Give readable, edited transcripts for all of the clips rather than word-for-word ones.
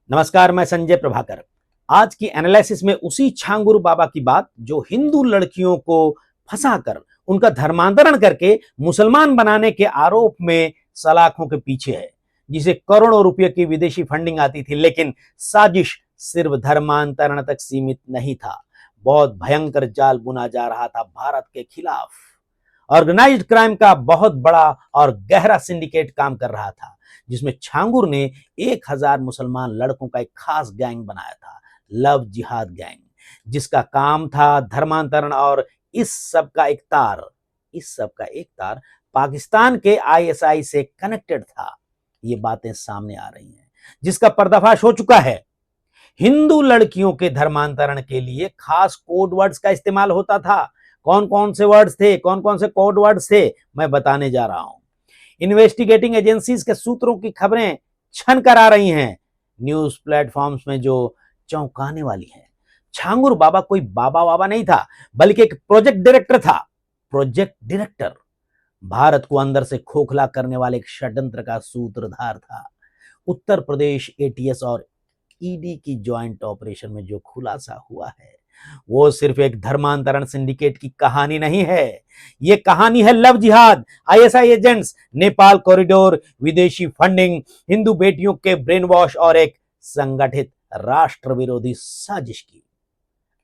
नमस्कार, मैं संजय प्रभाकर। आज की एनालिसिस में उसी छांगुर बाबा की बात जो हिंदू लड़कियों को फंसाकर उनका धर्मांतरण करके मुसलमान बनाने के आरोप में सलाखों के पीछे है, जिसे करोड़ों रुपए की विदेशी फंडिंग आती थी, लेकिन साजिश सिर्फ धर्मांतरण तक सीमित नहीं था। बहुत भयंकर जाल बुना जा रहा था भारत के खिलाफ। ऑर्गेनाइज्ड क्राइम का बहुत बड़ा और गहरा सिंडिकेट काम कर रहा था, जिसमें छांगुर ने 1000 मुसलमान लड़कों का एक खास गैंग बनाया था, लव जिहाद गैंग, जिसका काम था धर्मांतरण। और इस सब का एक तार पाकिस्तान के आईएसआई से कनेक्टेड था। ये बातें सामने आ रही हैं, जिसका पर्दाफाश हो चुका है। हिंदू लड़कियों के धर्मांतरण के लिए खास कोड वर्ड्स का इस्तेमाल होता था। कौन कौन से वर्ड्स थे, कौन कौन से कोड वर्ड्स थे, मैं बताने जा रहा हूं। इन्वेस्टिगेटिंग एजेंसीज के सूत्रों की खबरें छन कर आ रही हैं न्यूज प्लेटफॉर्म्स में, जो चौंकाने वाली हैं। छांगुर बाबा कोई बाबा वाबा नहीं था, बल्कि एक प्रोजेक्ट डायरेक्टर था। प्रोजेक्ट डायरेक्टर भारत को अंदर से खोखला करने वाले एक षड्यंत्र का सूत्रधार था। उत्तर प्रदेश एटीएस और ईडी की ज्वाइंट ऑपरेशन में जो खुलासा हुआ है, वो सिर्फ एक धर्मांतरण सिंडिकेट की कहानी नहीं है। ये कहानी है लव जिहाद, आईएसआई एजेंट्स, नेपाल कॉरिडोर, विदेशी फंडिंग, हिंदू बेटियों के ब्रेन वॉश और एक संगठित राष्ट्र विरोधी साजिश की।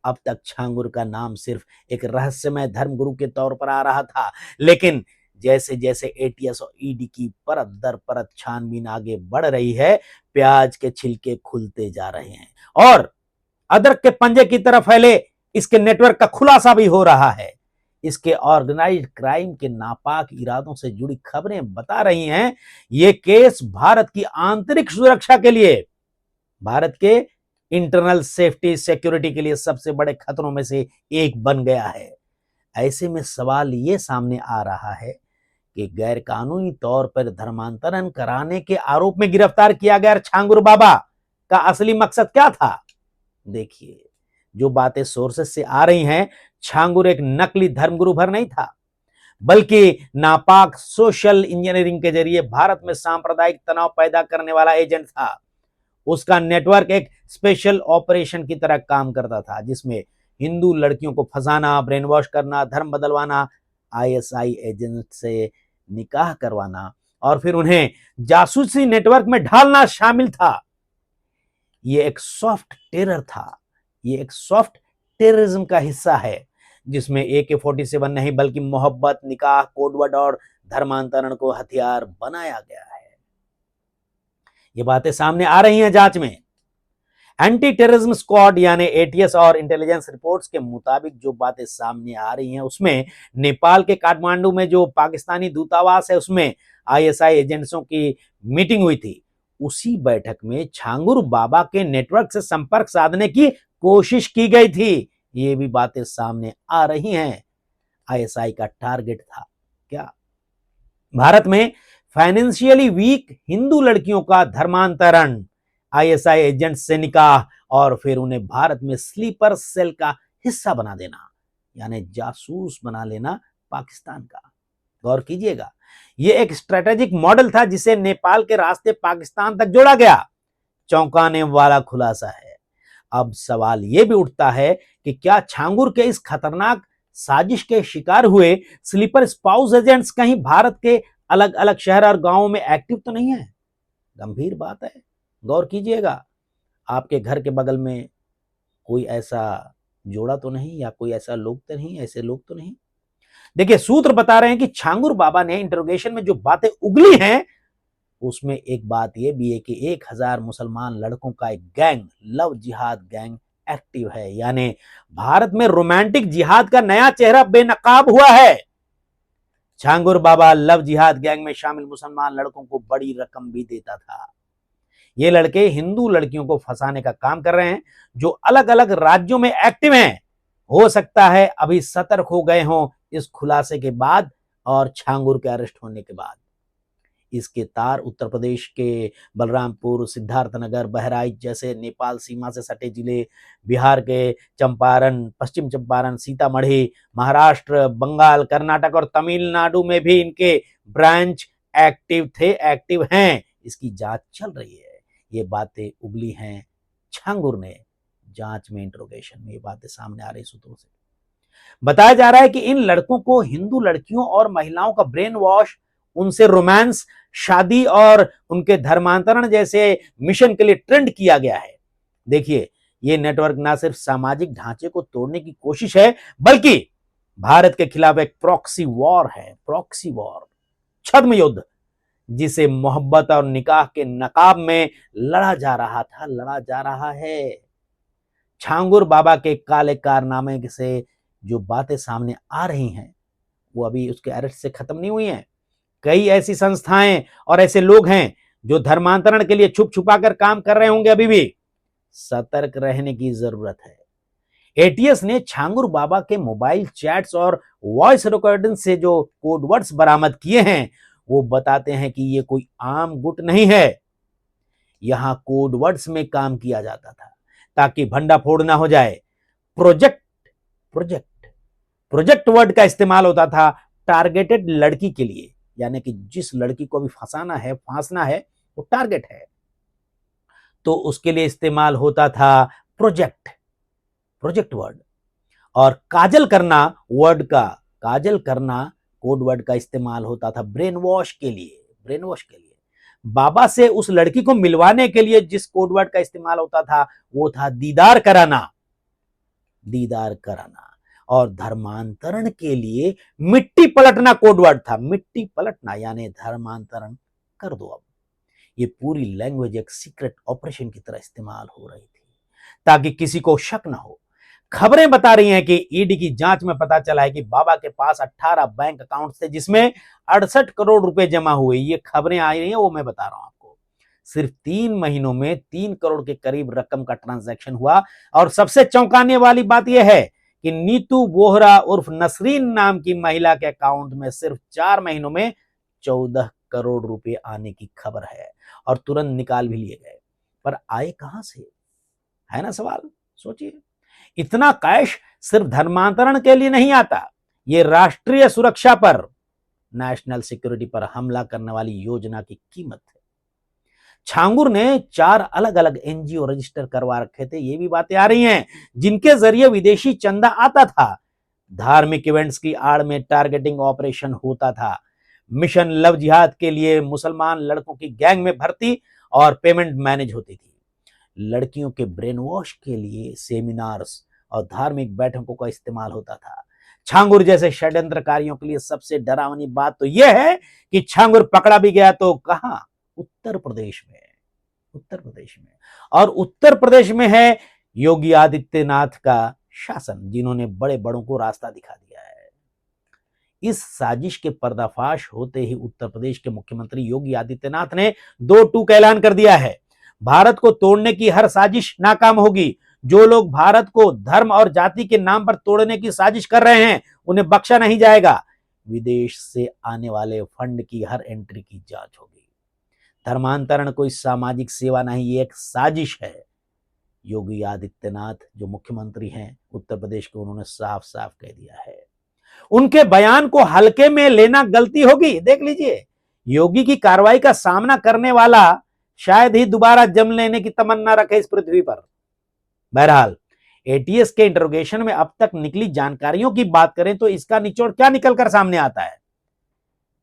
अब तक छांगुर का नाम सिर्फ एक रहस्यमय धर्मगुरु के तौर पर आ रहा था, लेकिन जैसे जैसे एटीएस और ईडी की परत दर परत छानबीन आगे बढ़ रही है, प्याज के छिलके खुलते जा रहे हैं और अदरक के पंजे की तरह फैले इसके नेटवर्क का खुलासा भी हो रहा है। इसके ऑर्गेनाइज्ड क्राइम के नापाक इरादों से जुड़ी खबरें बता रही हैं, यह केस भारत की आंतरिक सुरक्षा के लिए, भारत के इंटरनल सेफ्टी सिक्योरिटी के लिए सबसे बड़े खतरों में से एक बन गया है। ऐसे में सवाल यह सामने आ रहा है कि गैर कानूनी तौर पर धर्मांतरण कराने के आरोप में गिरफ्तार किया गया छांगुर बाबा का असली मकसद क्या था। देखिए, जो बातें सोर्सेस से आ रही हैं, छांगुर एक नकली धर्मगुरु भर नहीं था, बल्कि नापाक सोशल इंजीनियरिंग के जरिए भारत में सांप्रदायिक तनाव पैदा करने वाला एजेंट था। उसका नेटवर्क एक स्पेशल ऑपरेशन की तरह काम करता था, जिसमें हिंदू लड़कियों को फंसाना, ब्रेन वॉश करना, धर्म बदलवाना, आईएसआई एजेंट से निकाह करवाना और फिर उन्हें जासूसी नेटवर्क में ढालना शामिल था। ये एक सॉफ्ट टेरर था, ये एक सॉफ्ट टेररिज्म का हिस्सा है, जिसमें AK-47 नहीं बल्कि मोहब्बत, निकाह, कोडवर्ड और धर्मांतरण को हथियार बनाया गया है। ये बातें सामने आ रही हैं जांच में। एंटी टेररिज्म स्क्वाड यानी एटीएस और इंटेलिजेंस रिपोर्ट्स के मुताबिक जो बातें सामने आ रही हैं, उसमें नेपाल के काठमांडू में जो पाकिस्तानी दूतावास है, उसमें आईएसआई एजेंट्सों की मीटिंग हुई थी। उसी बैठक में छांगुर बाबा के नेटवर्क से संपर्क साधने की कोशिश की गई थी। ये भी बातें सामने आ रही हैं। आईएसआई का टारगेट था क्या? भारत में फाइनेंशियली वीक हिंदू लड़कियों का धर्मांतरण, आईएसआई एजेंट से निकाह और फिर उन्हें भारत में स्लीपर सेल का हिस्सा बना देना, यानी जासूस बना लेना पाकिस्तान का। गौर कीजिएगा, यह एक स्ट्रेटेजिक मॉडल था जिसे नेपाल के रास्ते पाकिस्तान तक जोड़ा गया। चौंकाने वाला खुलासा है। अब सवाल यह भी उठता है कि क्या छांगुर के इस खतरनाक साजिश के शिकार हुए स्लीपर स्पाउस एजेंट्स कहीं भारत के अलग अलग शहर और गांवों में एक्टिव तो नहीं है? गंभीर बात है, गौर कीजिएगा। आपके घर के बगल में कोई ऐसा जोड़ा तो नहीं, या कोई ऐसा लोग तो नहीं, ऐसे लोग तो नहीं? देखिए, सूत्र बता रहे हैं कि छांगुर बाबा ने इंटरोगेशन में जो बातें उगली हैं, उसमें एक बात यह भी है कि 1000 मुसलमान लड़कों का एक गैंग, लव जिहाद गैंग एक्टिव है, यानी भारत में रोमांटिक जिहाद का नया चेहरा बेनकाब हुआ है। छांगुर बाबा लव जिहाद गैंग में शामिल मुसलमान लड़कों को बड़ी रकम भी देता था। ये लड़के हिंदू लड़कियों को फंसाने का काम कर रहे हैं, जो अलग अलग राज्यों में एक्टिव हैं। हो सकता है अभी सतर्क हो गए हों इस खुलासे के बाद और छांगुर के अरेस्ट होने के बाद। इसके तार उत्तर प्रदेश के बलरामपुर, सिद्धार्थनगर, बहराइच जैसे नेपाल सीमा से सटे जिले, बिहार के चंपारण, पश्चिम चंपारण, सीतामढ़ी, महाराष्ट्र, बंगाल, कर्नाटक और तमिलनाडु में भी इनके ब्रांच एक्टिव थे, एक्टिव हैं। इसकी जांच चल रही है। ये बातें उगली हैं छांगुर ने जांच में, इंट्रोगेशन में ये बातें सामने आ रही सूत्रों से। बताया जा रहा है कि इन लड़कों को हिंदू लड़कियों और महिलाओं का ब्रेन वॉश, उनसे रोमांस, शादी और उनके धर्मांतरण जैसे मिशन के लिए ट्रेंड किया गया है। देखिए, ये नेटवर्क ना सिर्फ सामाजिक ढांचे को तोड़ने की कोशिश है, बल्कि भारत के खिलाफ एक प्रॉक्सी वॉर है। प्रॉक्सी वॉर, छद्म युद्ध, जिसे मोहब्बत और निकाह के नकाब में लड़ा जा रहा था, लड़ा जा रहा है। छांगुर बाबा के काले कारनामे से जो बातें सामने आ रही हैं, वो अभी उसके अरेस्ट से खत्म नहीं हुई हैं। कई ऐसी संस्थाएं और ऐसे लोग हैं जो धर्मांतरण के लिए छुप छुपा कर काम कर रहे होंगे। अभी भी सतर्क रहने की जरूरत है। एटीएस ने छांगुर बाबा के मोबाइल चैट्स और वॉइस रिकॉर्डिंग से जो कोडवर्ड्स बरामद किए हैं, वो बताते हैं कि ये कोई आम गुट नहीं है। यहां कोडवर्ड्स में काम किया जाता था ताकि भंडाफोड़ ना हो जाए। प्रोजेक्ट प्रोजेक्ट प्रोजेक्ट वर्ड का इस्तेमाल होता था टारगेटेड लड़की के लिए, यानी कि जिस लड़की को भी फंसाना है, फांसना है, वो टारगेट है, तो उसके लिए इस्तेमाल होता था प्रोजेक्ट प्रोजेक्ट वर्ड। और काजल करना कोड वर्ड का इस्तेमाल होता था ब्रेन वॉश के लिए। ब्रेन वॉश के लिए बाबा से उस लड़की को मिलवाने के लिए जिस कोड वर्ड का इस्तेमाल होता था, वो था दीदार कराना। दीदार कराना। और धर्मांतरण के लिए मिट्टी पलटना कोड वर्ड था। मिट्टी पलटना यानी धर्मांतरण कर दो। अब ये पूरी लैंग्वेज एक सीक्रेट ऑपरेशन की तरह इस्तेमाल हो रही थी ताकि किसी को शक ना हो। खबरें बता रही हैं कि ईडी की जांच में पता चला है कि बाबा के पास 18 बैंक अकाउंट थे जिसमें 68 करोड़ रुपए जमा हुए। ये खबरें आ रही हैं, वो मैं बता रहा हूं आपको। सिर्फ 3 महीनों में 3 करोड़ के करीब रकम का ट्रांजैक्शन हुआ। और सबसे चौंकाने वाली बात यह है कि नीतू बोहरा उर्फ नसरीन नाम की महिला के अकाउंट में सिर्फ 4 महीनों में 14 करोड़ रुपए आने की खबर है और तुरंत निकाल भी लिए गए। पर आए कहां से, है ना सवाल? सोचिए, इतना कैश सिर्फ धर्मांतरण के लिए नहीं आता। ये राष्ट्रीय सुरक्षा पर, नेशनल सिक्योरिटी पर हमला करने वाली योजना की कीमत है। छांगुर ने 4 अलग अलग एनजीओ रजिस्टर करवा रखे थे, ये भी बातें आ रही हैं, जिनके जरिए विदेशी चंदा आता था। धार्मिक इवेंट्स की आड़ में टारगेटिंग ऑपरेशन होता था। मिशन लव जिहाद के लिए मुसलमान लड़कों की गैंग में भर्ती और पेमेंट मैनेज होती थी। लड़कियों के ब्रेन वॉश के लिए सेमिनार्स और धार्मिक बैठकों का इस्तेमाल होता था। छांगुर जैसे षड्यंत्रकारियों के लिए सबसे डरावनी बात तो यह है कि छांगुर पकड़ा भी गया तो कहां? उत्तर प्रदेश में। उत्तर प्रदेश में, और उत्तर प्रदेश में है योगी आदित्यनाथ का शासन, जिन्होंने बड़े बड़ों को रास्ता दिखा दिया है। इस साजिश के पर्दाफाश होते ही उत्तर प्रदेश के मुख्यमंत्री योगी आदित्यनाथ ने 2 टूक ऐलान कर दिया है। भारत को तोड़ने की हर साजिश नाकाम होगी। जो लोग भारत को धर्म और जाति के नाम पर तोड़ने की साजिश कर रहे हैं, उन्हें बख्शा नहीं जाएगा। विदेश से आने वाले फंड की हर एंट्री की जांच होगी। धर्मांतरण कोई सामाजिक सेवा नहीं, ये एक साजिश है। योगी आदित्यनाथ जो मुख्यमंत्री हैं उत्तर प्रदेश के, उन्होंने साफ साफ कह दिया है। उनके बयान को हल्के में लेना गलती होगी। देख लीजिए, योगी की कार्रवाई का सामना करने वाला शायद ही दोबारा जन्म लेने की तमन्ना रखे इस पृथ्वी पर। बहरहाल, एटीएस के इंटरोगेशन में अब तक निकली जानकारियों की बात करें तो इसका निचोड़ क्या निकलकर सामने आता है?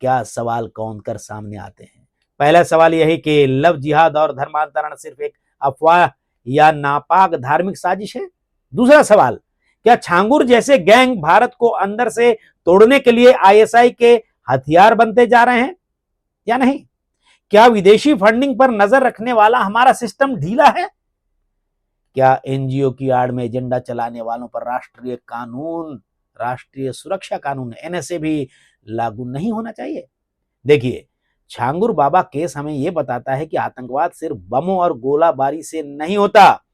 क्या सवाल कौन कर सामने आते हैं? पहला सवाल यही कि लव जिहाद और धर्मांतरण सिर्फ एक अफवाह या नापाक धार्मिक साजिश है। दूसरा सवाल, क्या छांगुर जैसे गैंग भारत को अंदर से तोड़ने के लिए आईएसआई के हथियार बनते जा रहे हैं या नहीं? क्या विदेशी फंडिंग पर नजर रखने वाला हमारा सिस्टम ढीला है? क्या एनजीओ की आड़ में एजेंडा चलाने वालों पर राष्ट्रीय कानून, राष्ट्रीय सुरक्षा कानून एनएसए भी लागू नहीं होना चाहिए? देखिए, छांगुर बाबा केस हमें यह बताता है कि आतंकवाद सिर्फ बमों और गोलाबारी से नहीं होता।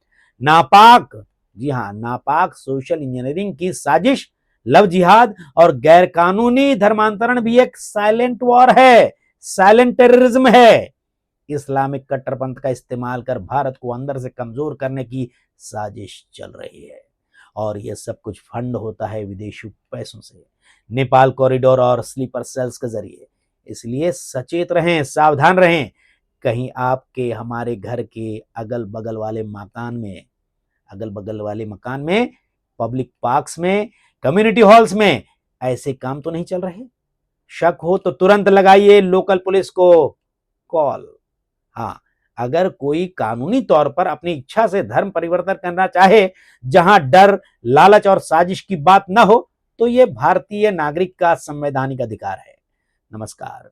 नापाक, जी हां, नापाक सोशल इंजीनियरिंग की साजिश, लव जिहाद और गैरकानूनी धर्मांतरण भी एक साइलेंट वॉर है, साइलेंट टेररिज्म है। इस्लामिक कट्टरपंथ का इस्तेमाल कर भारत को अंदर से कमजोर करने की साजिश चल रही है। और यह सब कुछ फंड होता है विदेशी पैसों से, नेपाल कॉरिडोर और स्लीपर सेल्स के जरिए। इसलिए सचेत रहें, सावधान रहें। कहीं आपके हमारे घर के अगल बगल वाले मकान में, पब्लिक पार्क्स में, कम्युनिटी हॉल्स में ऐसे काम तो नहीं चल रहे? शक हो तो तुरंत लगाइए लोकल पुलिस को कॉल। हाँ, अगर कोई कानूनी तौर पर अपनी इच्छा से धर्म परिवर्तन करना चाहे, जहां डर, लालच और साजिश की बात न हो, तो यह भारतीय नागरिक का संवैधानिक अधिकार है। नमस्कार।